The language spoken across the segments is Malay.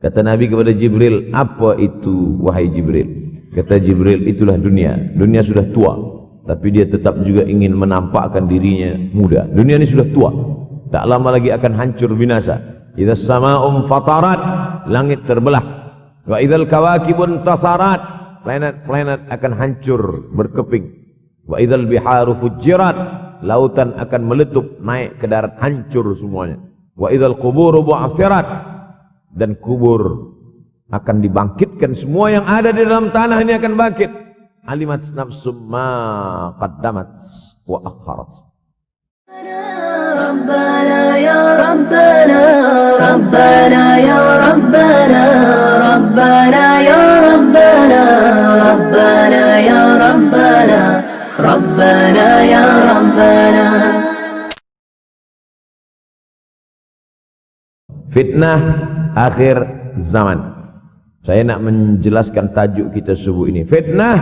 Kata Nabi kepada Jibril, apa itu wahai Jibril? Kata Jibril, itulah dunia. Dunia sudah tua, tapi dia tetap juga ingin menampakkan dirinya muda. Dunia ini sudah tua, tak lama lagi akan hancur binasa. Idza sama'um fatarat, langit terbelah. Wa idzal kawakibun tasarat, planet-planet akan hancur berkeping. Wa idzal biharu fujirat, lautan akan meletup naik ke darat, hancur semuanya. Wa idzal quburu bu'athirat, dan kubur akan dibangkitkan. Semua yang ada di dalam tanah ini akan bangkit. Alimat nafsum ma qaddamat wa akharat. Rabbana ya Rabbana, Rabbana ya Rabbana, Rabbana ya Rabbana, Rabbana ya Rabbana, Rabbana ya Rabbana. Fitnah akhir zaman. Saya nak menjelaskan tajuk kita subuh ini. Fitnah,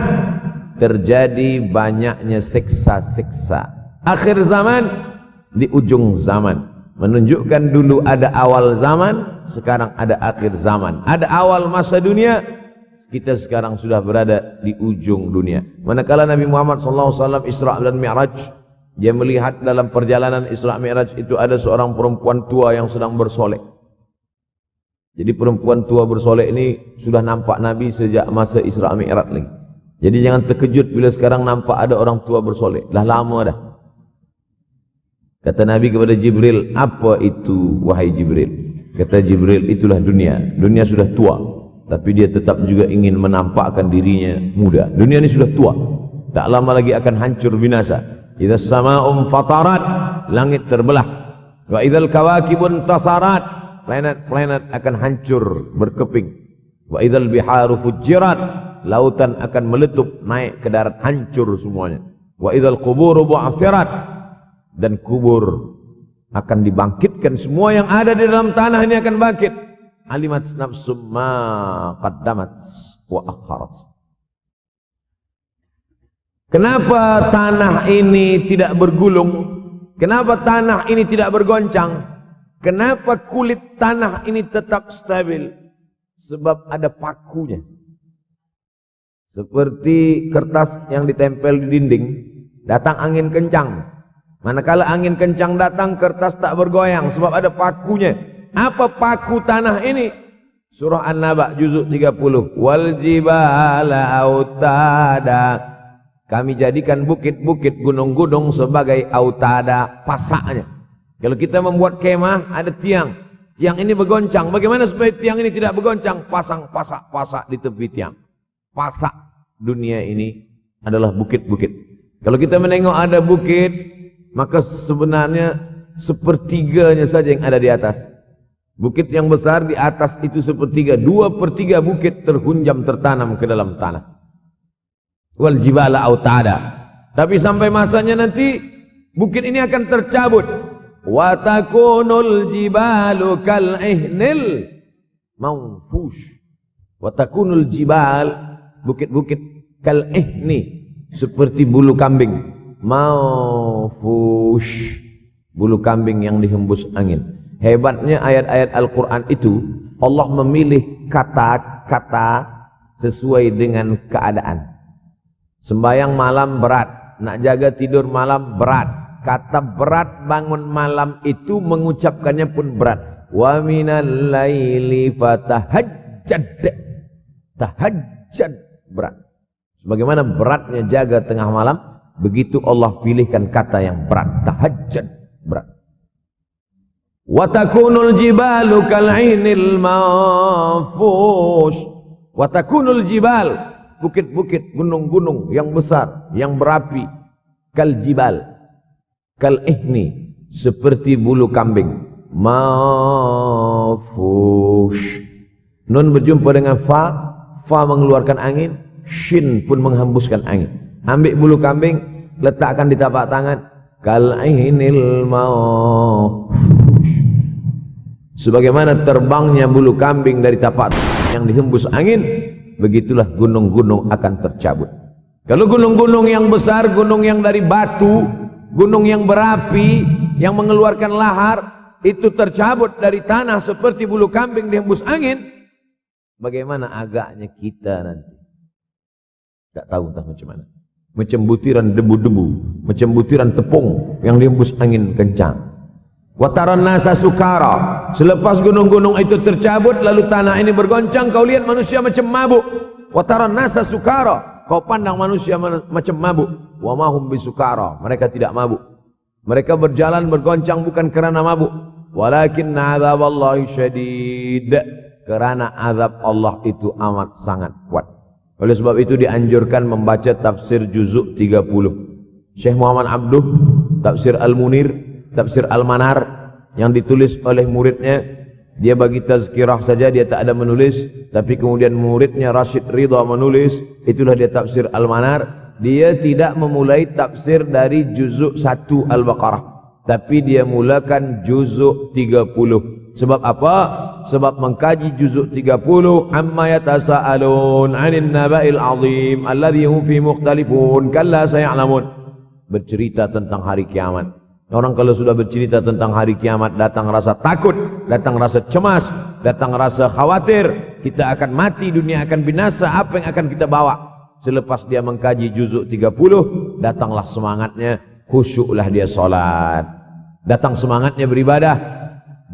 terjadi banyaknya siksa-siksa. Akhir zaman, di ujung zaman. Menunjukkan dulu ada awal zaman, sekarang ada akhir zaman. Ada awal masa dunia, kita sekarang sudah berada di ujung dunia. Manakala Nabi Muhammad SAW Isra dan Mi'raj, dia melihat dalam perjalanan Isra Mi'raj itu ada seorang perempuan tua yang sedang bersolek. Jadi perempuan tua bersolek ini sudah nampak Nabi sejak masa Isra Mi'raj lagi. Jadi jangan terkejut bila sekarang nampak ada orang tua bersolek. Dah lama dah. Kata Nabi kepada Jibril, apa itu wahai Jibril? Kata Jibril, itulah dunia. Dunia sudah tua, tapi dia tetap juga ingin menampakkan dirinya muda. Dunia ini sudah tua, tak lama lagi akan hancur binasa. Idza sama'um fatarat, langit terbelah. Wa idzal kawakibun tasarat, planet-planet akan hancur berkeping. Wa idzal biharu fujirat, lautan akan meletup naik ke darat, hancur semuanya. Wa idzal quburu bu'athirat, dan kubur akan dibangkitkan. Semua yang ada di dalam tanah ini akan bangkit. Alimat nafsum ma qaddamat wa akharat. Kenapa tanah ini tidak bergulung? Kenapa tanah ini tidak bergoncang? Kenapa kulit tanah ini tetap stabil? Sebab ada pakunya. Seperti kertas yang ditempel di dinding, datang angin kencang. Manakala angin kencang datang, kertas tak bergoyang sebab ada pakunya. Apa paku tanah ini? Surah An-Naba juzuk 30. Wal jibala autada. Kami jadikan bukit-bukit, gunung-gunung sebagai autada, pasaknya. Kalau kita membuat kemah, ada tiang. Tiang ini bergoncang. Bagaimana supaya tiang ini tidak bergoncang? Pasang pasak-pasak di tepi tiang. Pasak dunia ini adalah bukit-bukit. Kalau kita menengok ada bukit, maka sebenarnya sepertiganya saja yang ada di atas. Bukit yang besar di atas itu sepertiga. 2/3 bukit terhunjam, tertanam ke dalam tanah. Wal jibala autada. Tapi sampai masanya nanti bukit ini akan tercabut. Wa takunul jibalu kal ihnil manfush. Wa takunul jibal, bukit-bukit kal ihni, seperti bulu kambing. Manfush, bulu kambing yang dihembus angin. Hebatnya ayat-ayat Al-Quran itu, Allah memilih kata-kata sesuai dengan keadaan. Sembayang malam berat, nak jaga tidur malam berat. Kata berat bangun malam itu mengucapkannya pun berat. Wa minal laili fatahajjad. Tahajjad berat. Sebagaimana beratnya jaga tengah malam, begitu Allah pilihkan kata yang berat. Tahajjad berat. Wa takunul jibalu kal'inil manfush. Wa takunul jibal, bukit-bukit, gunung-gunung yang besar, yang berapi, kal jibal, kal ihni, seperti bulu kambing. Manfush. Nun berjumpa dengan fa, fa mengeluarkan angin, shin pun menghembuskan angin. Ambil bulu kambing, letakkan di tapak tangan, kal ihnil manfush. Sebagaimana terbangnya bulu kambing dari tapak yang dihembus angin, begitulah gunung-gunung akan tercabut. Kalau gunung-gunung yang besar, gunung yang dari batu, gunung yang berapi, yang mengeluarkan lahar, itu tercabut dari tanah seperti bulu kambing dihembus angin, bagaimana agaknya kita nanti? Tak tahu entah macam mana. Macam butiran debu-debu, macam butiran tepung yang dihembus angin kencang. Wataran nasa sukara. Selepas gunung-gunung itu tercabut, lalu tanah ini bergoncang, kau lihat manusia macam mabuk. Wataran nasa sukara. Kau pandang manusia macam mabuk. Wa mahum bisukara. Mereka tidak mabuk. Mereka berjalan bergoncang bukan kerana mabuk. Walakin azaballahi syadid. Kerana azab Allah itu amat sangat kuat. Oleh sebab itu dianjurkan membaca tafsir juzuk 30. Syekh Muhammad Abduh, tafsir Al-Munir, tafsir Al-Manar yang ditulis oleh muridnya. Dia bagi tazkirah saja, dia tak ada menulis. Tapi kemudian muridnya Rashid Ridha menulis. Itulah dia tafsir Al-Manar. Dia tidak memulai tafsir dari juzuk 1 Al-Baqarah, tapi dia mulakan juzuk 30. Sebab apa? Sebab mengkaji juzuk 30, amma yatasaalun 'anil naba'il 'azim alladhi hum fi mukhtalifun kalla saya'lamun. Bercerita tentang hari kiamat. Orang kalau sudah bercerita tentang hari kiamat, datang rasa takut, datang rasa cemas, datang rasa khawatir, kita akan mati, dunia akan binasa, apa yang akan kita bawa? Selepas dia mengkaji juzuk 30, datanglah semangatnya, khusyuklah dia solat. Datang semangatnya beribadah,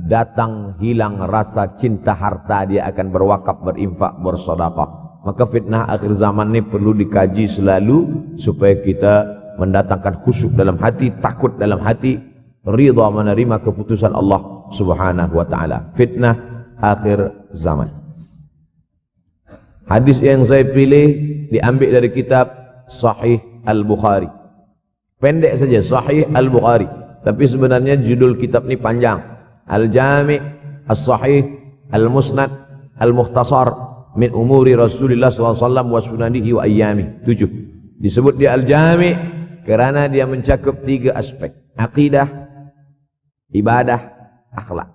datang hilang rasa cinta harta, dia akan berwakaf, berinfak, bersedekah. Maka fitnah akhir zaman ini perlu dikaji selalu supaya kita mendatangkan khusyuk dalam hati, takut dalam hati, ridha menerima keputusan Allah Subhanahu wa taala. Fitnah akhir zaman. Hadis yang saya pilih diambil dari kitab Sahih Al-Bukhari. Pendek saja, Sahih Al-Bukhari. Tapi sebenarnya judul kitab ini panjang. Al-Jami' As-Sahih Al-Musnad Al-Mukhtasar min umuri Rasulullah SAW wa sunanihi wa ayyamih. 7. Disebut dia Al-Jami' kerana dia mencakup 3 aspek: akidah, ibadah, akhlak.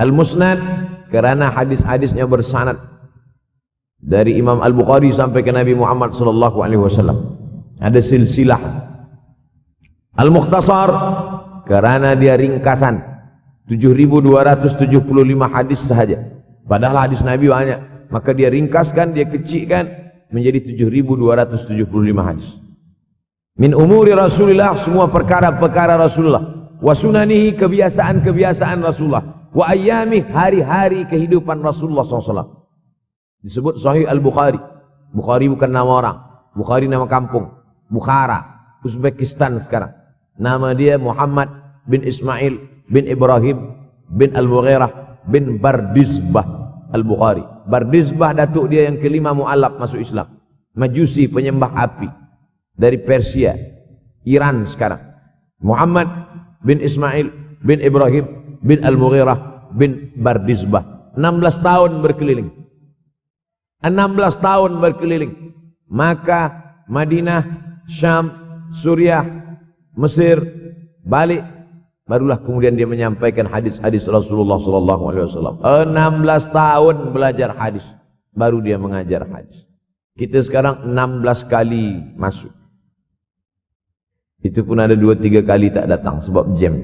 Al-Musnad kerana hadis-hadisnya bersanad dari Imam Al-Bukhari sampai ke Nabi Muhammad SAW. Ada silsilah. Al-Mukhtasar kerana dia ringkasan, 7.275 hadis sahaja. Padahal hadis Nabi banyak, maka dia ringkaskan, dia kecilkan menjadi 7.275 hadis. Min umuri Rasulullah, semua perkara-perkara Rasulullah. Wa sunanihi, kebiasaan-kebiasaan Rasulullah. Wa ayyamih, hari-hari kehidupan Rasulullah SAW. Disebut Sahih Al-Bukhari. Bukhari bukan nama orang, Bukhari nama kampung, Bukhara, Uzbekistan sekarang. Nama dia Muhammad bin Ismail bin Ibrahim bin Al-Mughirah bin Bardizbah Al-Bukhari. Bardizbah datuk dia yang kelima mu'alaf masuk Islam. Majusi, penyembah api, dari Persia, Iran sekarang. Muhammad bin Ismail bin Ibrahim bin Al-Mughirah bin Bardizbah. 16 tahun berkeliling. 16 tahun berkeliling. Maka Madinah, Syam, Suriah, Mesir, balik, barulah kemudian dia menyampaikan hadis-hadis Rasulullah SAW. 16 tahun belajar hadis, baru dia mengajar hadis. Kita sekarang 16 kali masuk. Itu pun ada 2-3 kali tak datang sebab jam.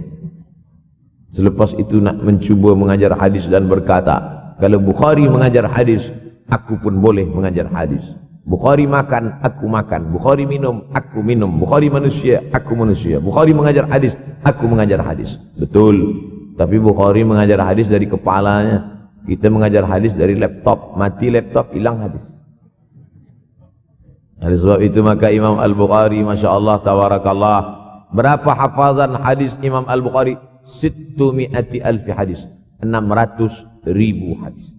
Selepas itu nak mencuba mengajar hadis dan berkata, kalau Bukhari mengajar hadis, aku pun boleh mengajar hadis. Bukhari makan, aku makan. Bukhari minum, aku minum. Bukhari manusia, aku manusia. Bukhari mengajar hadis, aku mengajar hadis. Betul. Tapi Bukhari mengajar hadis dari kepalanya. Kita mengajar hadis dari laptop. Mati laptop, hilang hadis. Oleh sebab itu maka Imam Al-Bukhari, Masya Allah, Tabarakallah. Berapa hafazan hadis Imam Al-Bukhari? 600,000 hadis. 600,000 hadis.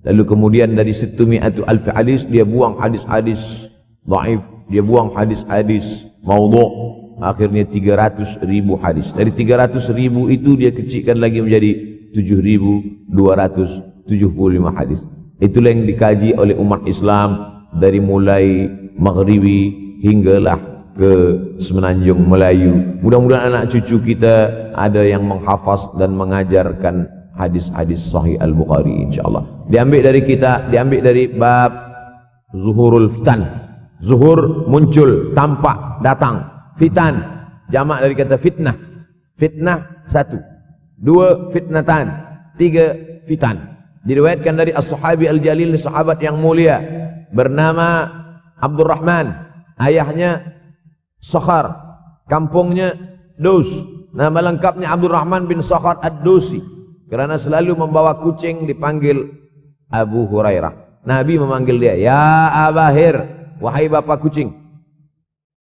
Lalu kemudian dari 600,000 hadis, dia buang hadis-hadis dhaif, dia buang hadis-hadis maudhu'. Akhirnya 300,000 hadis. Dari 300,000 itu dia kecilkan lagi menjadi 7.275 hadis. Itulah yang dikaji oleh umat Islam dari mulai Maghribi hinggalah ke semenanjung Melayu. Mudah-mudahan anak cucu kita ada yang menghafaz dan mengajarkan hadis-hadis Sahih Al-Bukhari, insyaAllah. Diambil dari kita, diambil dari bab zuhurul fitan. Zuhur, muncul, tampak, datang. Fitan, jamak dari kata fitnah. Fitnah 1, 2 fitnatan, 3 fitan. Diriwayatkan dari as-sahabi al-jalil, sahabat yang mulia bernama Abdurrahman, ayahnya Sakhar, kampungnya Dus. Nama lengkapnya Abdurrahman bin Sakhar ad-Dusi. Kerana selalu membawa kucing dipanggil Abu Hurairah. Nabi memanggil dia, ya Abahir, wahai bapak kucing.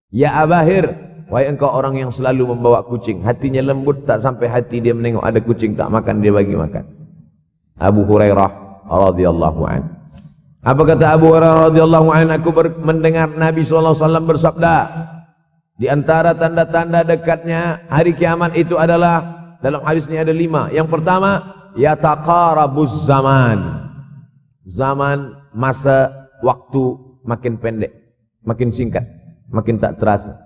Ya Abahir, wahai engkau orang yang selalu membawa kucing. Hatinya lembut, tak sampai hati dia menengok ada kucing tak makan, dia bagi makan. Abu Hurairah radhiyallahu anhu. Apa kata Abu Hurairah radhiyallahu anhu? Aku mendengar Nabi SAW bersabda, di antara tanda-tanda dekatnya hari kiamat itu adalah, dalam hadis ini ada 5. Yang pertama, yataqarabuz zaman. Zaman, masa, waktu makin pendek, makin singkat, makin tak terasa.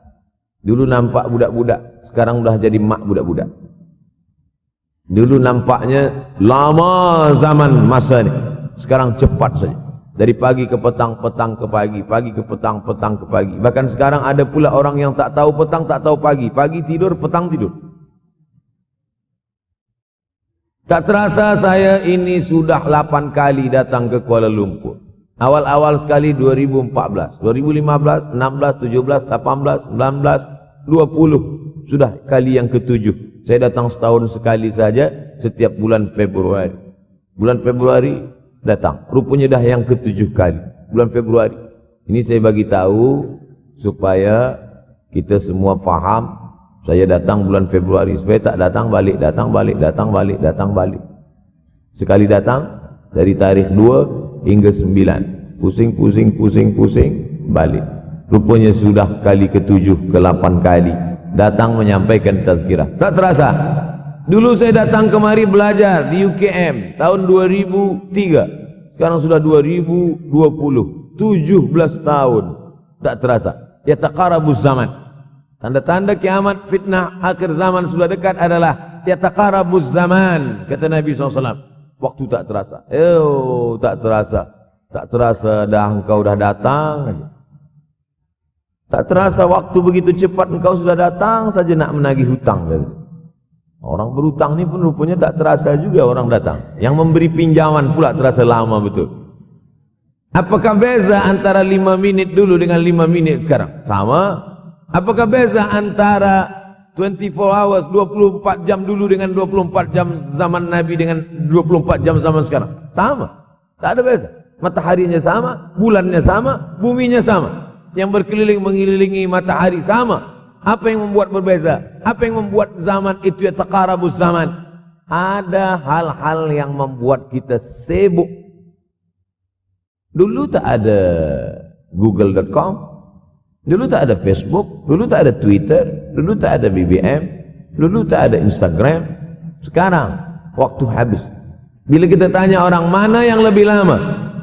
Dulu nampak budak-budak, sekarang udah jadi mak budak-budak. Dulu nampaknya lama zaman masa ni, sekarang cepat saja. Dari pagi ke petang, petang ke pagi, pagi ke petang, petang ke pagi. Bahkan sekarang ada pula orang yang tak tahu petang, tak tahu pagi. Pagi tidur, petang tidur. Tak terasa saya ini sudah 8 kali datang ke Kuala Lumpur. Awal-awal sekali 2014, 2015, 16, 17, 18, 19, 20. Sudah kali yang ke-7. Saya datang setahun sekali saja, setiap bulan Februari. Bulan Februari datang. Rupanya dah yang ke-7 kali. Bulan Februari. Ini saya bagi tahu supaya kita semua faham. Saya datang bulan Februari, supaya tak datang balik, datang balik, datang balik, datang balik. Sekali datang dari tarikh 2 hingga 9. Pusing, pusing, pusing, pusing, balik. Rupanya sudah kali ke-7, ke-8 kali datang menyampaikan tazkirah. Tak terasa. Dulu saya datang kemari belajar di UKM tahun 2003. Sekarang sudah 2020. 17 tahun. Tak terasa. Yataqarabuz zaman. Tanda-tanda kiamat, fitnah akhir zaman sudah dekat adalah yataqarabuz zaman, kata Nabi SAW. Waktu tak terasa. Tak terasa. Tak terasa dah engkau dah datang. Tak terasa waktu begitu cepat, engkau sudah datang saja nak menagih hutang. Orang berhutang ni pun rupanya tak terasa juga orang datang. Yang memberi pinjaman pula terasa lama betul. Apakah beza antara 5 minit dulu dengan 5 minit sekarang? Sama. Apakah beza antara 24 hours, 24 jam dulu dengan 24 jam zaman Nabi dengan 24 jam zaman sekarang? Sama. Tak ada beza. Mataharinya sama, bulannya sama, buminya sama. Yang berkeliling mengelilingi matahari sama. Apa yang membuat berbeza? Apa yang membuat zaman itu yataqarabuz zaman? Ada hal-hal yang membuat kita sibuk. Dulu tak ada google.com, dulu tak ada Facebook, dulu tak ada Twitter, dulu tak ada BBM, dulu tak ada Instagram. Sekarang waktu habis. Bila kita tanya orang mana yang lebih lama,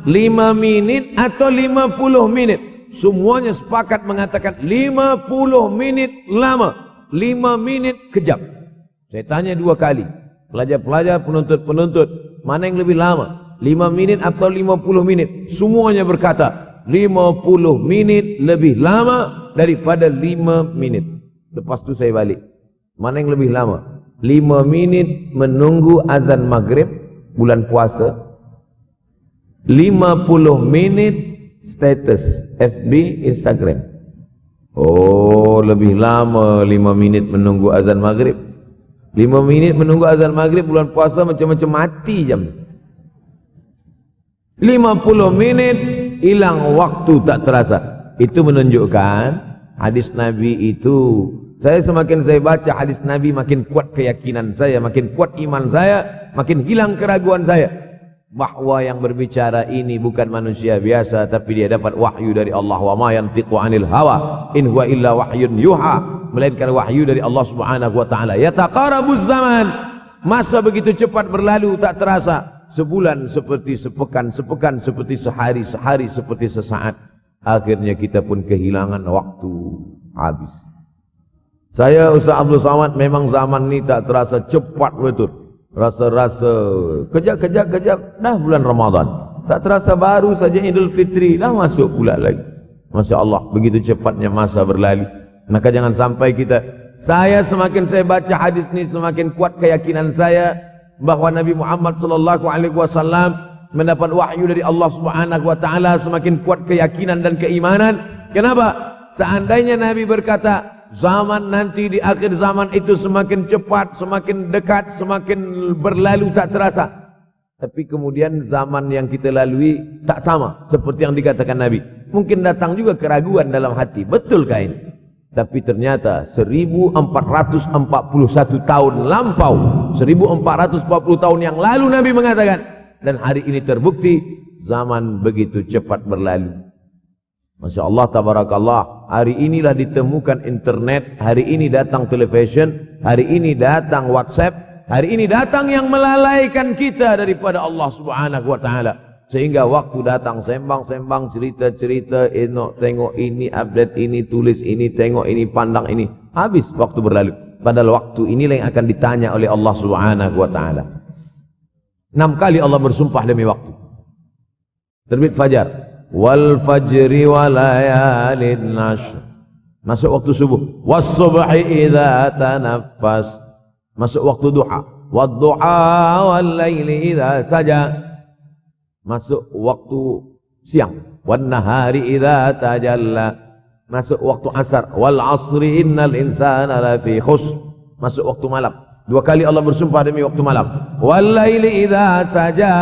5 minit atau 50 minit, semuanya sepakat mengatakan 50 minit lama, 5 minit kejap. Saya tanya 2 kali, pelajar-pelajar, penuntut-penuntut, mana yang lebih lama, 5 minit atau 50 minit? Semuanya berkata 50 minit lebih lama daripada 5 minit. Lepas tu saya balik, mana yang lebih lama? 5 minit menunggu azan maghrib bulan puasa, 50 minit status FB, Instagram. Oh, lebih lama 5 minit menunggu azan maghrib. 5 minit menunggu azan maghrib bulan puasa macam-macam mati jam. 50 minit hilang waktu tak terasa. Itu menunjukkan hadis Nabi itu, semakin saya baca hadis Nabi, makin kuat keyakinan saya, makin kuat iman saya, makin hilang keraguan saya bahwa yang berbicara ini bukan manusia biasa, tapi dia dapat wahyu dari Allah. Wa ma yantiqu anil hawa in huwa illa wahyun yuha, melainkan wahyu dari Allah Subhanahu wa taala. Yataqarabuz zaman, masa begitu cepat berlalu tak terasa. Sebulan seperti sepekan, sepekan seperti sehari, sehari seperti sesaat. Akhirnya kita pun kehilangan waktu, habis. Saya Ustaz Abdul Samad, memang zaman ni tak terasa, cepat betul. Rasa-rasa kejap-kejap dah bulan Ramadan. Tak terasa baru saja Idul Fitri dah masuk pula lagi. Masya Allah, begitu cepatnya masa berlalu. Maka jangan sampai kita, semakin saya baca hadis ni, semakin kuat keyakinan saya, bahwa Nabi Muhammad sallallahu alaihi wasallam mendapat wahyu dari Allah Subhanahu wa taala, semakin kuat keyakinan dan keimanan. Kenapa? Seandainya Nabi berkata zaman nanti di akhir zaman itu semakin cepat, semakin dekat, semakin berlalu tak terasa, tapi kemudian zaman yang kita lalui tak sama seperti yang dikatakan Nabi. Mungkin datang juga keraguan dalam hati, betulkah ini? Tapi ternyata 1441 tahun lampau, 1440 tahun yang lalu Nabi mengatakan, dan hari ini terbukti zaman begitu cepat berlalu. Masya Allah, tabarakallah. Hari inilah ditemukan internet, hari ini datang television, hari ini datang WhatsApp, hari ini datang yang melalaikan kita daripada Allah Subhanahu wa taala. Sehingga waktu datang sembang-sembang, cerita-cerita, tengok ini, update ini, tulis ini, tengok ini, pandang ini. Habis waktu berlalu. Padahal waktu inilah yang akan ditanya oleh Allah Subhanahu wa taala. 6 kali Allah bersumpah demi waktu. Terbit fajar. Wal fajri wa layalin nashr. Masuk waktu subuh. Was subhi idza tanaffas. Masuk waktu duha. Wad duha wal laili idza saja. Masuk waktu siang. Wan nahari idza tajalla. Masuk waktu asar. Wal asri innal insana lafi khusr. Masuk waktu malam. 2 kali Allah bersumpah demi waktu malam. Wal laili idza saja.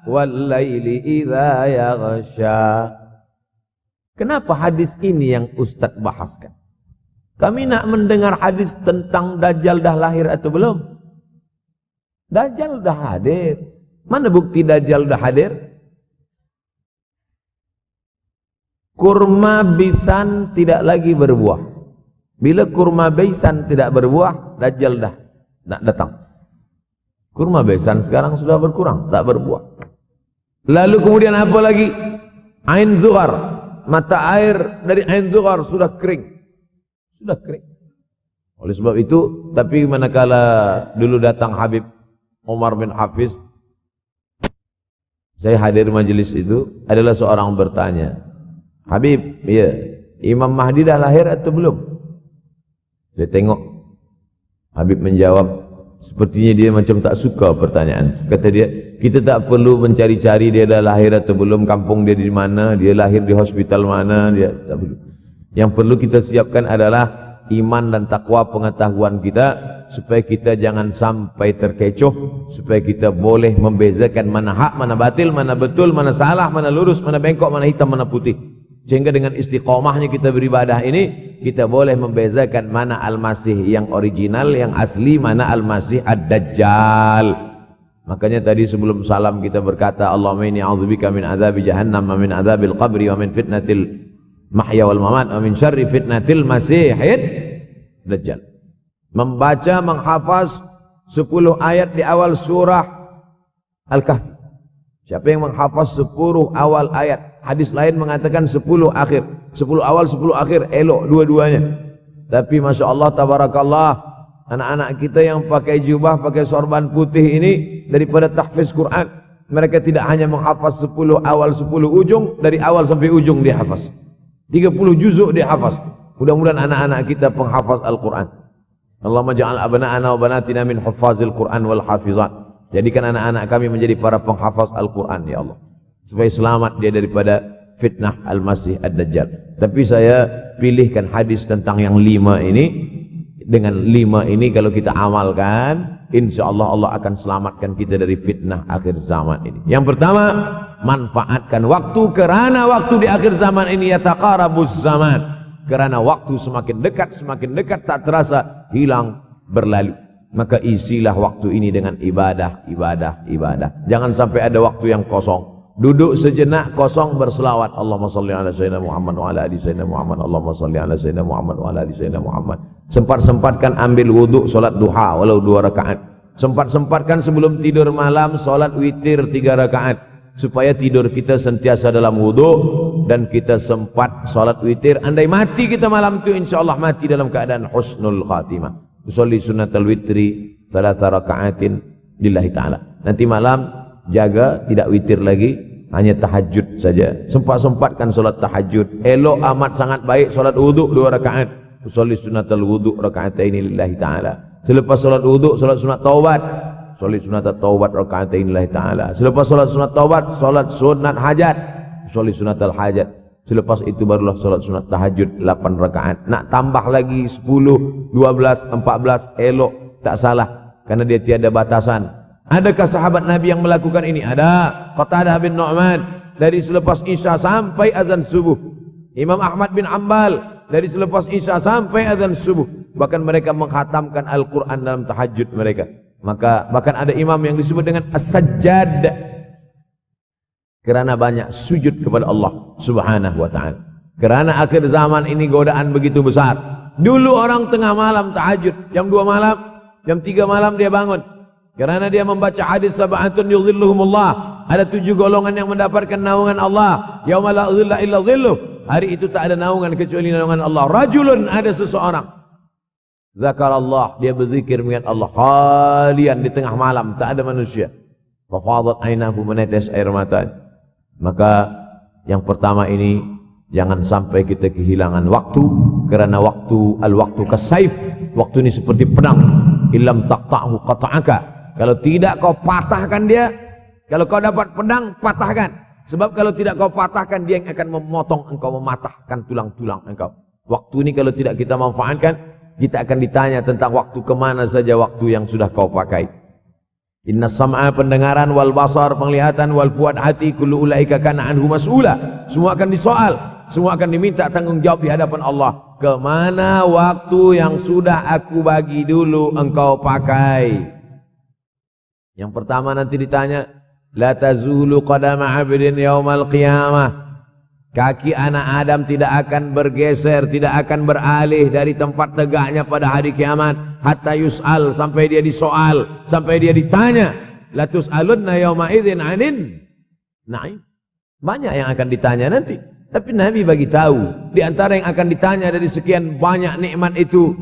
Wal laili idza yaghsha. Kenapa hadis ini yang Ustaz bahaskan? Kami nak mendengar hadis tentang Dajjal dah lahir atau belum? Dajjal dah hadir. Mana bukti Dajjal dah hadir? Kurma bisan tidak lagi berbuah. Bila kurma bisan tidak berbuah, Dajjal dah nak datang. Kurma bisan sekarang sudah berkurang, tak berbuah. Lalu kemudian apa lagi? Ain Zuhar, mata air dari Ain Zuhar sudah kering. Sudah kering. Oleh sebab itu, tapi manakala dulu datang Habib Umar bin Hafiz, saya hadir majelis itu, adalah seorang bertanya, Habib, ya, Imam Mahdi dah lahir atau belum? Saya tengok, Habib menjawab, sepertinya dia macam tak suka pertanyaan. Kata dia, kita tak perlu mencari-cari dia dah lahir atau belum, kampung dia di mana, dia lahir di hospital mana, dia tak perlu. Yang perlu kita siapkan adalah iman dan takwa pengetahuan kita, supaya kita jangan sampai terkecoh, supaya kita boleh membezakan mana hak, mana batil, mana betul, mana salah, mana lurus, mana bengkok, mana hitam, mana putih. Sehingga dengan istiqomahnya kita beribadah ini, kita boleh membezakan mana Al-Masih yang original, yang asli, mana Al-Masih Ad-Dajjal. Makanya tadi sebelum salam kita berkata, Allahumma inni a'udzubika min azabi jahannam wa min azabil qabri wa min fitnatil mahya wal mamat wa min syarri fitnatil masihid Dajjal. Membaca, menghafaz 10 ayat di awal surah Al-Kahfi. Siapa yang menghafaz 10 awal ayat, hadis lain mengatakan 10 akhir, 10 awal 10 akhir, elok dua-duanya. Tapi Masya Allah, tabarakallah, anak-anak kita yang pakai jubah, pakai sorban putih ini, daripada tahfiz Quran, mereka tidak hanya menghafaz 10 awal 10 ujung, dari awal sampai ujung dia hafaz, 30 juzuk dia hafaz. Mudah-mudahan anak-anak kita penghafaz Al-Quran. Allahumma ja'al abna'ana wa banatina min huffazil Quran wal hafizat. Jadikan anak-anak kami menjadi para penghafaz Al-Quran, ya Allah, supaya selamat dia daripada fitnah Al-Masih Ad-Dajjal. Tapi saya pilihkan hadis tentang yang 5 ini. Dengan 5 ini kalau kita amalkan, insya Allah Allah akan selamatkan kita dari fitnah akhir zaman ini. Yang pertama, manfaatkan waktu, kerana waktu di akhir zaman ini yataqarabuz zaman. Kerana waktu semakin dekat tak terasa, hilang, berlalu. Maka isilah waktu ini dengan ibadah. Jangan sampai ada waktu yang kosong. Duduk sejenak kosong, berselawat. Allahumma salli ala sayyidina Muhammad wa ala ali sayyidina Muhammad. Allahumma salli ala sayyidina Muhammad wa ala ali sayyidina Muhammad. Sempat-sempatkan ambil wuduk, solat duha walau 2 rakaat. Sempat-sempatkan sebelum tidur malam solat witir 3 rakaat, supaya tidur kita sentiasa dalam wuduk dan kita sempat solat witir. Andai mati kita malam itu, insyaallah mati dalam keadaan husnul khatimah. Usolli sunnatal witri 3 rakaatin lillahi ta'ala. Nanti malam jaga tidak witir lagi, hanya tahajud saja. Sempat-sempatkan solat tahajud. Elok amat sangat baik solat wuduk 2 rakaat. Usolli sunnatal wudu' raka'ataini lillahi ta'ala. Selepas solat wudu', solat sunat taubat. Solat sunat taubat rakaatain lillahi ta'ala. Selepas solat sunat taubat, solat sunat hajat, solat sunat al-hajat. Selepas itu barulah solat sunat tahajud 8 rakaat. Nak tambah lagi 10, 12, 14 elok, tak salah, karena dia tiada batasan. Adakah sahabat Nabi yang melakukan ini? Ada. Qatadah bin Nu'man dari selepas Isya sampai azan subuh. Imam Ahmad bin Ambal dari selepas Isya sampai azan subuh. Bahkan mereka menghatamkan Al-Quran dalam tahajud mereka. Maka bahkan ada imam yang disebut dengan As-Sajjad, kerana banyak sujud kepada Allah Subhanahu wa ta'ala. Kerana akhir zaman ini godaan begitu besar. Dulu orang tengah malam tahajud, jam 2 malam, jam 3 malam dia bangun. Kerana dia membaca hadis sab'atun yudhilluhumullah. Ada 7 golongan yang mendapatkan naungan Allah. Yauma la dhilla illa dhilluh. Hari itu tak ada naungan kecuali naungan Allah. Rajulun, ada seseorang. Zakarallah, dia berzikir mengingat Allah. Khalian, di tengah malam, tak ada manusia. Fafadat ainahu, menetes air mata. Maka yang pertama ini, jangan sampai kita kehilangan waktu. Kerana waktu, al-waktu kasaif. Waktu ini seperti pedang. Illam taqta'hu qata'aka. Kalau tidak kau patahkan dia. Kalau kau dapat pedang, patahkan. Sebab kalau tidak kau patahkan, dia yang akan memotong engkau, mematahkan tulang-tulang engkau. Waktu ini kalau tidak kita manfaatkan, kita akan ditanya tentang waktu kemana saja waktu yang sudah kau pakai. Inna sam'a, pendengaran, wal basar, penglihatan, wal fuad, hati, kullu ulaika kana anhu mas'ula. Semua akan disoal, semua akan diminta tanggungjawab di hadapan Allah. Kemana waktu yang sudah aku bagi dulu engkau pakai? Yang pertama nanti ditanya, la tazulu qadama 'abdin yaumal qiyamah. Kaki anak Adam tidak akan bergeser, tidak akan beralih dari tempat tegaknya pada hari kiamat. Hatta yus'al, sampai dia disoal, sampai dia ditanya. La tus'alunna yauma idzin 'anin na'im. Banyak yang akan ditanya nanti. Tapi Nabi bagi tahu, di antara yang akan ditanya dari sekian banyak nikmat itu,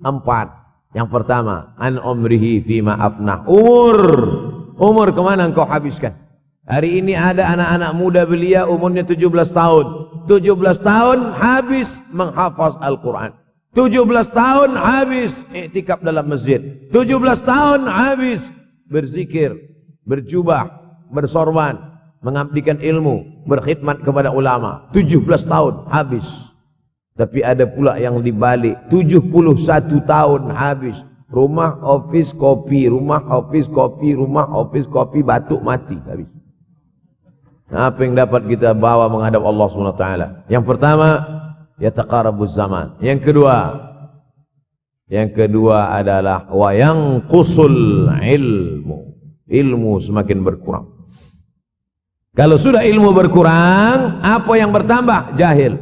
4. Yang pertama, an umrihi fima afnah. Umur kemana engkau habiskan? Hari ini ada anak-anak muda belia umurnya 17 tahun. 17 tahun habis menghafaz Al-Quran. 17 tahun habis iktikaf dalam masjid. 17 tahun habis berzikir, berjubah, bersorban, mengabdikan ilmu, berkhidmat kepada ulama. 17 tahun habis. Tapi ada pula yang dibalik, 71 tahun habis. Rumah, office, kopi, rumah, office, kopi, rumah, office, kopi, batuk, mati habis. Apa yang dapat kita bawa menghadap Allah SWT? Yang pertama, yataqarabuz zaman. Yang kedua adalah wa yanqusul ilmu. Ilmu semakin berkurang. Kalau sudah ilmu berkurang, apa yang bertambah? Jahil.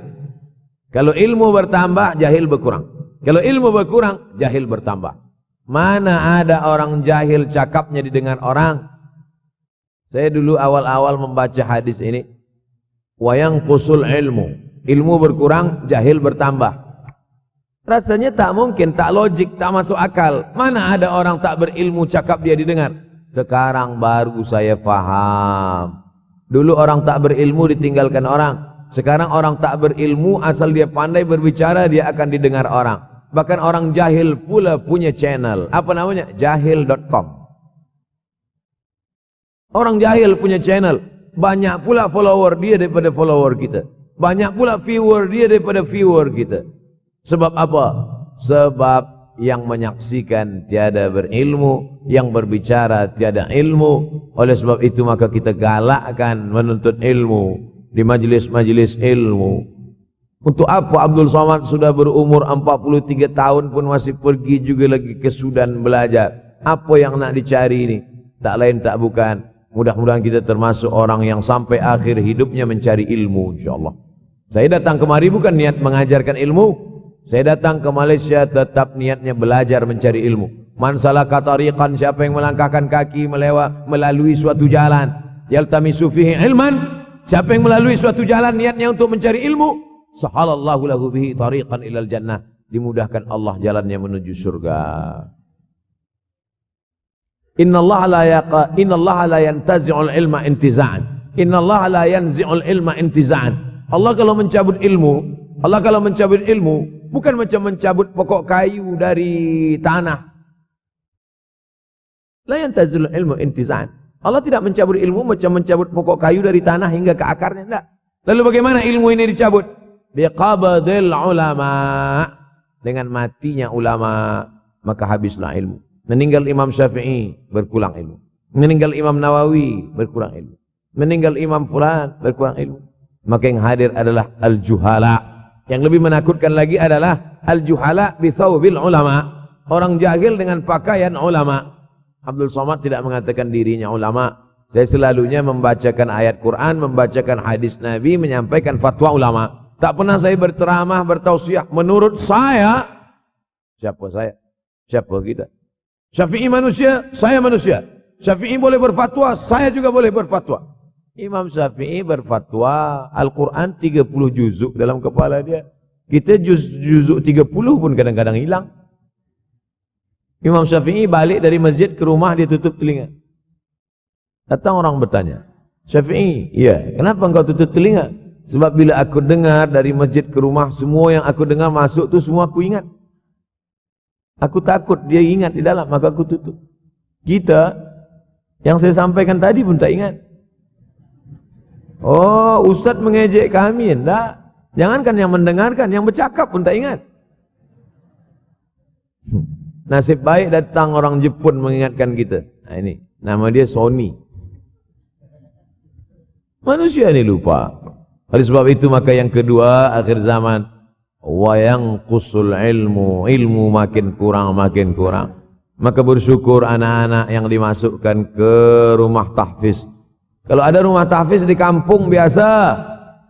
Kalau ilmu bertambah, jahil berkurang. Kalau ilmu berkurang, jahil bertambah. Mana ada orang jahil cakapnya didengar orang? Saya dulu awal-awal membaca hadis ini, wayang kusul ilmu, ilmu berkurang, jahil bertambah. Rasanya tak mungkin, tak logik, tak masuk akal. Mana ada orang tak berilmu cakap dia didengar? Sekarang baru saya faham. Dulu orang tak berilmu ditinggalkan orang. Sekarang orang tak berilmu, asal dia pandai berbicara, dia akan didengar orang. Bahkan orang jahil pula punya channel. Apa namanya? Jahil.com. Orang jahil punya channel. Banyak pula follower dia daripada follower kita. Banyak pula viewer dia daripada viewer kita. Sebab apa? Sebab yang menyaksikan tiada berilmu, yang berbicara tiada ilmu. Oleh sebab itu maka kita galakkan menuntut ilmu di majlis-majlis ilmu. Untuk apa Abdul Somad sudah berumur 43 tahun pun masih pergi juga lagi ke Sudan belajar? Apa yang nak dicari ini? Tak lain tak bukan, mudah-mudahan kita termasuk orang yang sampai akhir hidupnya mencari ilmu, insyaAllah. Saya datang kemari bukan niat mengajarkan ilmu. Saya datang ke Malaysia tetap niatnya belajar mencari ilmu. Man salaka tariqan, siapa yang melangkahkan kaki melalui suatu jalan, yaltamisu fihi ilman, siapa yang melalui suatu jalan niatnya untuk mencari ilmu, sahalallahu lahu bihi tariqan ilal jannah, dimudahkan Allah jalannya menuju surga. Innallaha la yantazi'ul ilma intiza'an. Innallaha la yanzi'ul ilma intiza'an. Allah kalau mencabut ilmu, bukan macam mencabut pokok kayu dari tanah. La yantazul ilmu intiza'an. Allah tidak mencabut ilmu macam mencabut pokok kayu dari tanah hingga ke akarnya, enggak. Lalu bagaimana ilmu ini dicabut? Biqabdil ulama. Dengan matinya ulama, maka habislah ilmu. Meninggal Imam Syafi'i, berkurang ilmu. Meninggal Imam Nawawi, berkurang ilmu. Meninggal Imam Fulan, berkurang ilmu. Maka yang hadir adalah al-juhala. Yang lebih menakutkan lagi adalah al-juhala bi thawbil ulama. Orang jahil dengan pakaian ulama. Abdul Somad tidak mengatakan dirinya ulama. Saya selalunya membacakan ayat Quran, membacakan hadis Nabi, menyampaikan fatwa ulama. Tak pernah saya berceramah, bertausiah. Menurut saya, siapa saya? Siapa kita? Syafi'i manusia, saya manusia. Syafi'i boleh berfatwa, saya juga boleh berfatwa. Imam Syafi'i berfatwa, Al-Quran 30 juzuk dalam kepala dia. Kita juzuk 30 pun kadang-kadang hilang. Imam Syafi'i balik dari masjid ke rumah, dia tutup telinga. Datang orang bertanya, Syafi'i, iya, kenapa engkau tutup telinga? Sebab bila aku dengar dari masjid ke rumah, semua yang aku dengar masuk tu semua aku ingat. Aku takut dia ingat di dalam, maka aku tutup. Kita, yang saya sampaikan tadi pun tak ingat. Oh, Ustaz mengejek kami, enggak. Jangankan yang mendengarkan, yang bercakap pun tak ingat. Nasib baik datang orang Jepun mengingatkan kita. Nah ini, nama dia Sony. Manusia ini lupa. Oleh sebab itu maka yang kedua akhir zaman, wa yanqusul ilmu makin kurang. Maka bersyukur anak-anak yang dimasukkan ke rumah tahfiz. Kalau ada rumah tahfiz di kampung biasa,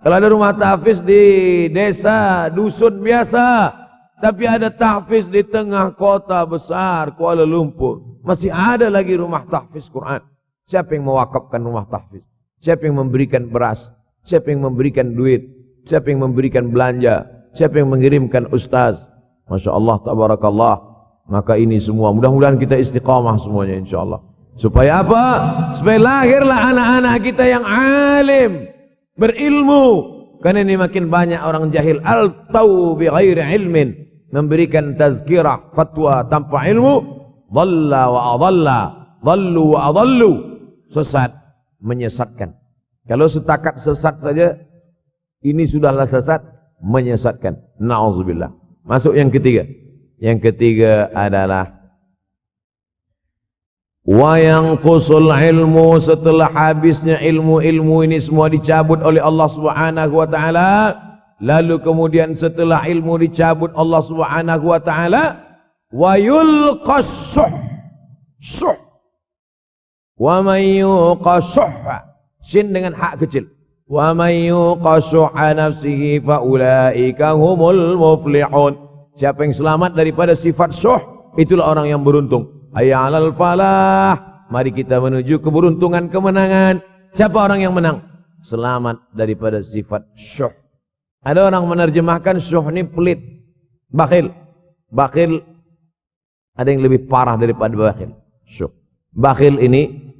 kalau ada rumah tahfiz di desa, dusun biasa, tapi ada tahfiz di tengah kota besar Kuala Lumpur, masih ada lagi rumah tahfiz Quran. Siapa yang mewakafkan rumah tahfiz? Siapa yang memberikan beras? Siapa yang memberikan duit? Siapa yang memberikan belanja? Siapa yang mengirimkan ustaz? Masya Allah, tabarakallah. Maka ini semua, mudah-mudahan kita istiqamah semuanya insyaAllah. Supaya apa? Supaya lahirlah anak-anak kita yang alim, berilmu. Karena ini makin banyak orang jahil. Al-taw bi ghairi ilmin, memberikan tazkirah, fatwa tanpa ilmu. Dhalla wa adalla, dhallu wa adallu, sesat, menyesatkan. Kalau setakat sesat saja, ini sudahlah sesat, menyesatkan. Na'udzubillah. Masuk yang ketiga. Yang ketiga adalah wa yanqusul ilmu, setelah habisnya ilmu-ilmu ini semua dicabut oleh Allah Subhanahu wa taala. Lalu kemudian setelah ilmu dicabut Allah Subhanahu wa taala, wa yulqas syuh. Wa may yuqashuh, sin dengan hak kecil. Wa may yuqashuh nafsihi fa ulaika humul muflihun. Siapa yang selamat daripada sifat syuh, itulah orang yang beruntung. Hayya 'alal falah. Mari kita menuju keberuntungan, kemenangan. Siapa orang yang menang? Selamat daripada sifat syuh. Ada orang menerjemahkan syuh ini pelit, bakhil. Bakhil ada yang lebih parah daripada bakhil. Syuh. Bakhil ini,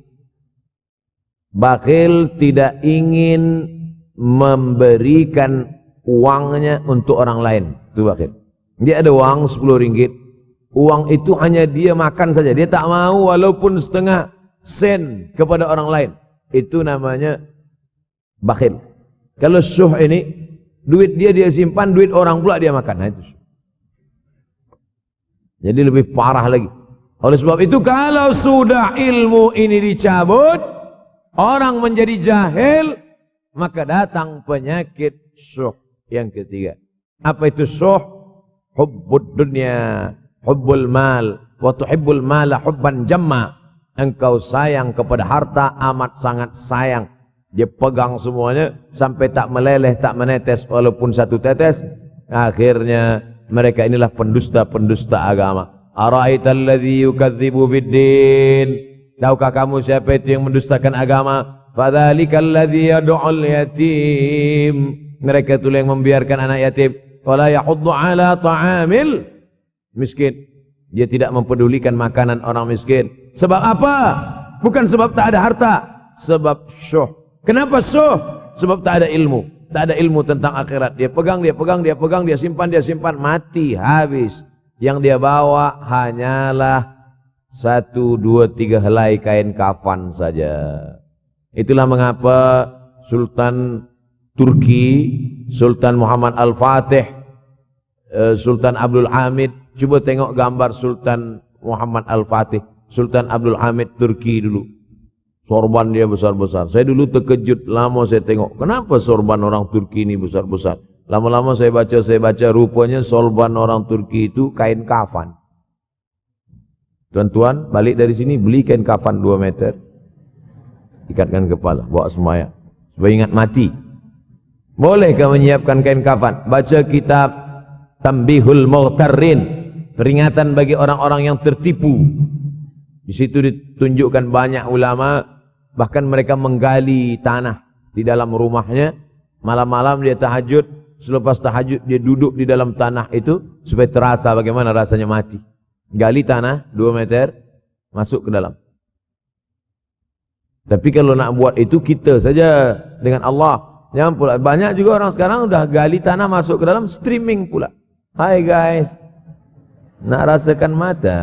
bakhil tidak ingin memberikan uangnya untuk orang lain. Itu bakhil. Dia ada uang 10 ringgit. Uang itu hanya dia makan saja. Dia tak mau walaupun setengah sen kepada orang lain. Itu namanya bakhil. Kalau syuh ini, duit dia simpan, duit orang pula dia makan. Nah, itu syuh. Jadi lebih parah lagi. Oleh sebab itu kalau sudah ilmu ini dicabut, orang menjadi jahil, maka datang penyakit syuh yang ketiga. Apa itu syuh? Hubbud dunya, hubbul mal, wa tuhibbul mala hubban jamma. Engkau sayang kepada harta, amat sangat sayang. Dia pegang semuanya sampai tak meleleh, tak menetes walaupun satu tetes. Akhirnya mereka inilah pendusta-pendusta agama. Ara'aital ladzi yukadzibu biddin. Tahukah kamu siapa itu yang mendustakan agama? Fadzalikal ladzi yad'ul yatim. Mereka itulah yang membiarkan anak yatim. Wala yahuddu ala ta'amil miskin. Dia tidak mempedulikan makanan orang miskin. Sebab apa? Bukan sebab tak ada harta, sebab syuh. Kenapa syuh? Sebab tak ada ilmu. Tak ada ilmu tentang akhirat. Dia pegang, dia simpan, mati, habis. Yang dia bawa hanyalah 1, 2, 3 helai kain kafan saja. Itulah mengapa Sultan Turki, Sultan Muhammad Al-Fatih, Sultan Abdul Hamid, coba tengok gambar Sultan Muhammad Al-Fatih, Sultan Abdul Hamid Turki dulu. Sorban dia besar-besar. Saya dulu terkejut, lama saya tengok, kenapa sorban orang Turki ini besar-besar? Lama-lama saya baca, rupanya sorban orang Turki itu kain kafan. Tuan-tuan, balik dari sini, beli kain kafan 2 meter, ikatkan kepala, bawa sembahyang, supaya ingat mati. Bolehkah menyiapkan kain kafan? Baca kitab Tambihul Mughtarrin, peringatan bagi orang-orang yang tertipu. Di situ ditunjukkan banyak ulama, bahkan mereka menggali tanah di dalam rumahnya, malam-malam dia tahajud, selepas tahajud dia duduk di dalam tanah itu supaya terasa bagaimana rasanya mati. Gali tanah 2 meter, masuk ke dalam. Tapi kalau nak buat itu kita saja dengan Allah. Jangan pula, banyak juga orang sekarang udah gali tanah masuk ke dalam, streaming pula. Hai guys, nak rasakan mata,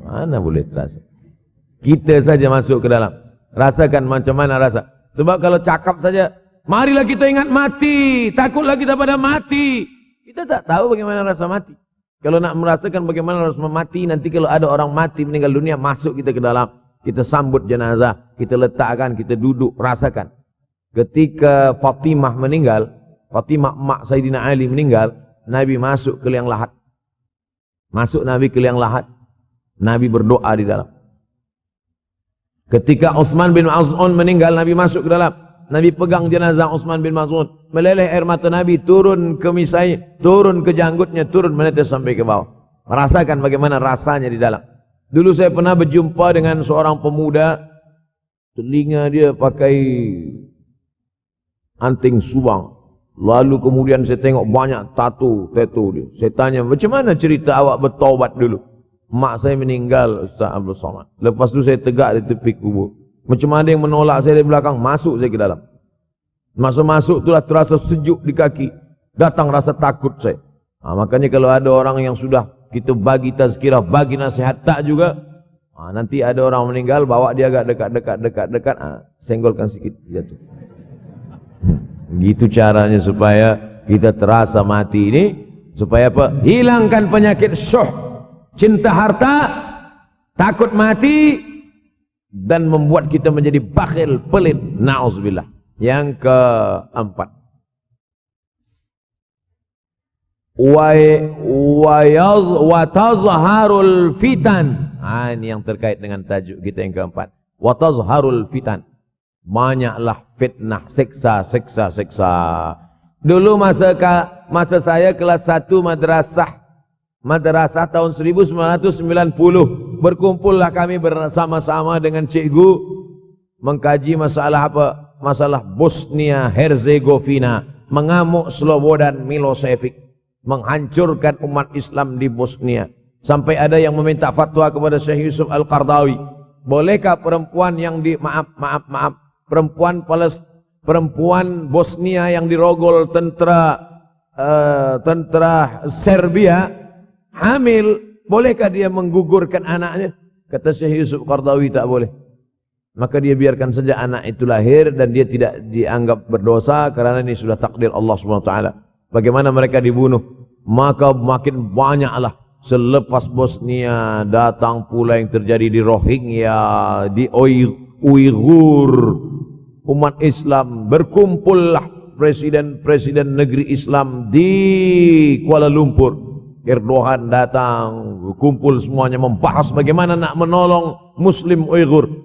mana boleh terasa. Kita saja masuk ke dalam, rasakan macam mana rasa. Sebab kalau cakap saja, marilah kita ingat mati, takutlah kita pada mati, kita tak tahu bagaimana rasa mati. Kalau nak merasakan bagaimana rasa mati, nanti kalau ada orang mati meninggal dunia, masuk kita ke dalam, kita sambut jenazah, kita letakkan, kita duduk, rasakan. Ketika Fatimah meninggal, Fatimah emak Sayyidina Ali meninggal, Nabi masuk ke liang lahat. Masuk Nabi ke liang lahat, Nabi berdoa di dalam. Ketika Utsman bin Maz'un meninggal, Nabi masuk ke dalam. Nabi pegang jenazah Utsman bin Maz'un, meleleh air mata Nabi turun ke misai, turun ke janggutnya, turun menetes sampai ke bawah. Merasakan bagaimana rasanya di dalam. Dulu saya pernah berjumpa dengan seorang pemuda, telinga dia pakai anting subang. Lalu kemudian saya tengok banyak tato dia. Saya tanya, macam mana cerita awak bertaubat dulu? Mak saya meninggal, Ustaz Abdul Somad. Lepas tu saya tegak di tepi kubur. Macam ada yang menolak saya dari belakang, masuk saya ke dalam. Masa masuk itulah terasa sejuk di kaki. Datang rasa takut saya. Makanya kalau ada orang yang sudah kita bagi tazkirah, bagi nasihat, tak juga. Nanti ada orang meninggal, bawa dia agak dekat. Senggolkan sikit, jatuh. Gitu caranya supaya kita terasa mati ini. Supaya apa? Hilangkan penyakit syuh, cinta harta, takut mati, dan membuat kita menjadi bakhil, pelit. Na'udzubillah. Yang keempat, wa tazharul fitan. Ini yang terkait dengan tajuk kita yang keempat. Wa tazharul fitan. Banyaklah fitnah, siksa. Dulu masa saya kelas 1 madrasah tahun 1990, berkumpullah kami bersama-sama dengan cikgu mengkaji masalah apa? Masalah Bosnia Herzegovina, mengamuk Slobodan Milosevic, menghancurkan umat Islam di Bosnia. Sampai ada yang meminta fatwa kepada Syekh Yusuf Al-Qardawi, bolehkah perempuan yang perempuan Bosnia yang dirogol tentara Serbia hamil, bolehkah dia menggugurkan anaknya? Kata Syekh Yusuf Qardawi, tak boleh. Maka dia biarkan saja anak itu lahir dan dia tidak dianggap berdosa karena ini sudah takdir Allah SWT. Bagaimana mereka dibunuh? Maka makin banyaklah selepas Bosnia datang pula yang terjadi di Rohingya, di Uighur. Umat Islam berkumpullah presiden-presiden negeri Islam di Kuala Lumpur. Erdogan datang, kumpul semuanya membahas bagaimana nak menolong Muslim Uighur.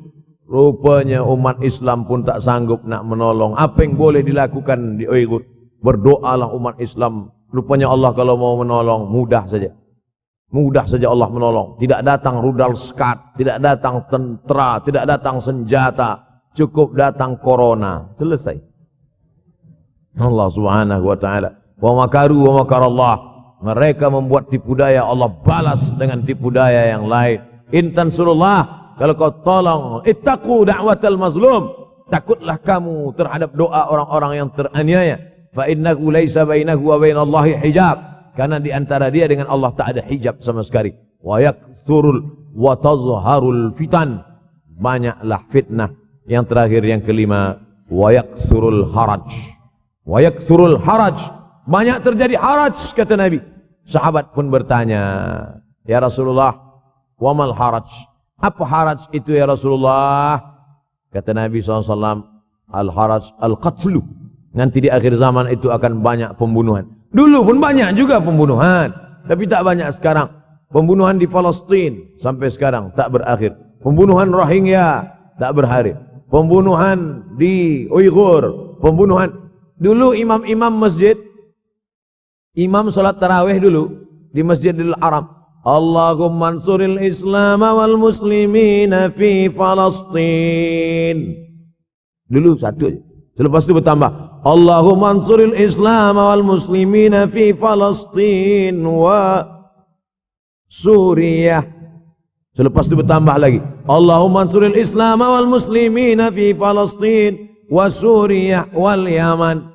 Rupanya umat Islam pun tak sanggup nak menolong. Apa yang boleh dilakukan di Uighur? Berdoalah umat Islam. Rupanya Allah kalau mau menolong, mudah saja. Mudah saja Allah menolong. Tidak datang rudal skat, tidak datang tentera, tidak datang senjata. Cukup datang corona. Selesai. Allah Subhanahu wa taala. Wa makaru wa makarallah. Mereka membuat tipu daya, Allah balas dengan tipu daya yang lain. In tansurullah, kalau kau tolong, ittaqu da'watal mazlum, takutlah kamu terhadap doa orang-orang yang teraniaya. Fa innahu laisa bainahu wa bainallahi hijab, karena di antara dia dengan Allah tak ada hijab sama sekali. Wa yakthurul wa tazharul fitan, banyaklah fitnah. Yang terakhir yang kelima, wa yakthurul haraj. Wa yakthurul haraj, banyak terjadi haraj kata Nabi. Sahabat pun bertanya, ya Rasulullah, wa mal haraj? Apa haraj itu ya Rasulullah? Kata Nabi SAW, al haraj al qatlu. Nanti di akhir zaman itu akan banyak pembunuhan. Dulu pun banyak juga pembunuhan, tapi tak banyak sekarang. Pembunuhan di Palestin sampai sekarang tak berakhir. Pembunuhan Rohingya tak berakhir. Pembunuhan di Uighur, pembunuhan. Dulu imam-imam masjid, imam salat tarawih dulu di Masjidil Haram, Allahumma ansuril Islam wal muslimina fi Palestin. Dulu satu aja. Selepas itu bertambah, Allahumma ansuril Islam wal muslimina fi Palestin wa Suriah. Selepas itu bertambah lagi, Allahumma ansuril Islam wal muslimina fi Palestin wa Suriah wal Yaman.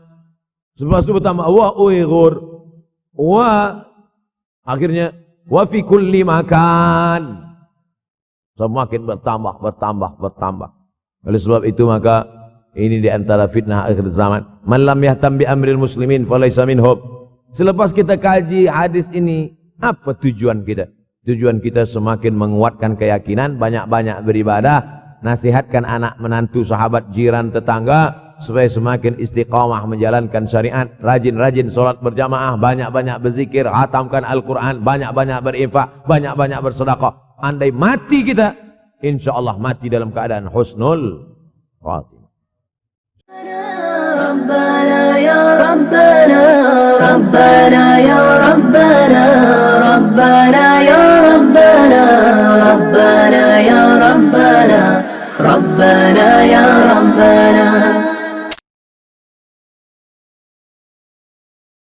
Selepas itu bertambah wa Uighur wa, akhirnya wa fi kulli makan. Semakin bertambah. Oleh sebab itu maka ini di antara fitnah akhir zaman. Man lam yahtam bi amril muslimin falaysa minhum. Selepas kita kaji hadis ini, apa tujuan kita? Tujuan kita semakin menguatkan keyakinan, banyak-banyak beribadah, nasihatkan anak menantu, sahabat, jiran, tetangga, supaya semakin istiqamah menjalankan syariat, rajin-rajin solat berjamaah, banyak-banyak berzikir, hatamkan Al-Quran, banyak-banyak berinfak, banyak-banyak bersedekah. Andai mati kita, insya Allah mati dalam keadaan husnul khatimah. ربنا يا ربنا ربنا يا ربنا ربنا يا ربنا ربنا يا ربنا ربنا يا ربنا